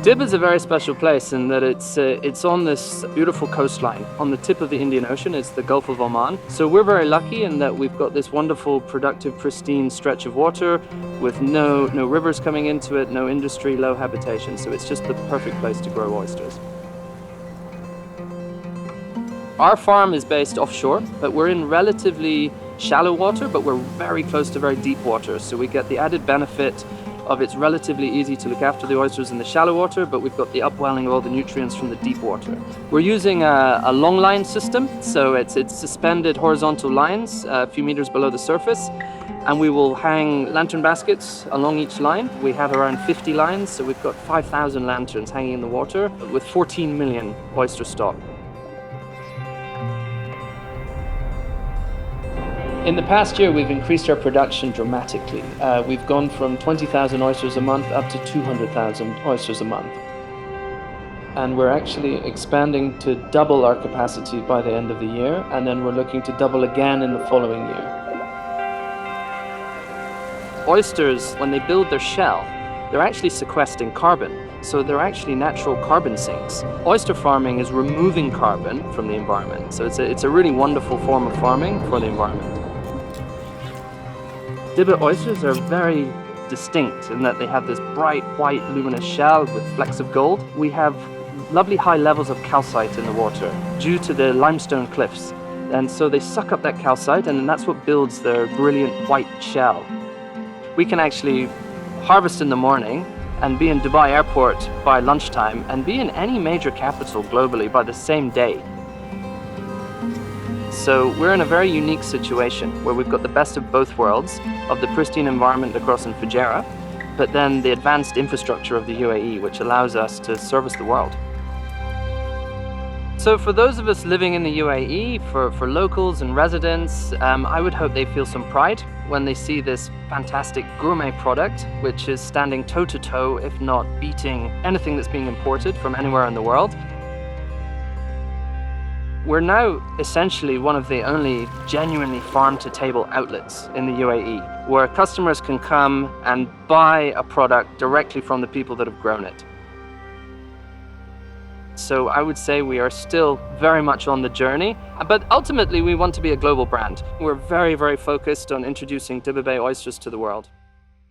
Dibba is a very special place in that it's on this beautiful coastline. On the tip of the Indian Ocean, it's the Gulf of Oman. So we're very lucky in that we've got this wonderful, productive, pristine stretch of water with no rivers coming into it, no industry, low habitation. So it's just the perfect place to grow oysters. Our farm is based offshore, but we're in relatively shallow water, but we're very close to very deep water. So we get the added benefit of it's relatively easy to look after the oysters in the shallow water, but we've got the upwelling of all the nutrients from the deep water. We're using a long line system, so it's suspended horizontal lines a few meters below the surface, and we will hang lantern baskets along each line. We have around 50 lines, so we've got 5,000 lanterns hanging in the water with 14 million oyster stock. In the past year, we've increased our production dramatically. We've gone from 20,000 oysters a month up to 200,000 oysters a month. And we're actually expanding to double our capacity by the end of the year, and then we're looking to double again in the following year. Oysters, when they build their shell, they're actually sequestering carbon. So they're actually natural carbon sinks. Oyster farming is removing carbon from the environment. So it's a really wonderful form of farming for the environment. Dibba oysters are very distinct in that they have this bright, white, luminous shell with flecks of gold. We have lovely high levels of calcite in the water due to the limestone cliffs. And so they suck up that calcite, and then that's what builds their brilliant white shell. We can actually harvest in the morning and be in Dubai airport by lunchtime and be in any major capital globally by the same day. So we're in a very unique situation where we've got the best of both worlds, of the pristine environment across in Fujera, but then the advanced infrastructure of the UAE, which allows us to service the world. So for those of us living in the UAE, for locals and residents, I would hope they feel some pride when they see this fantastic gourmet product, which is standing toe-to-toe, if not beating anything that's being imported from anywhere in the world. We're now essentially one of the only genuinely farm-to-table outlets in the UAE, where customers can come and buy a product directly from the people that have grown it. So I would say we are still very much on the journey, but ultimately we want to be a global brand. We're very, very focused on introducing Dibba Bэй oysters to the world.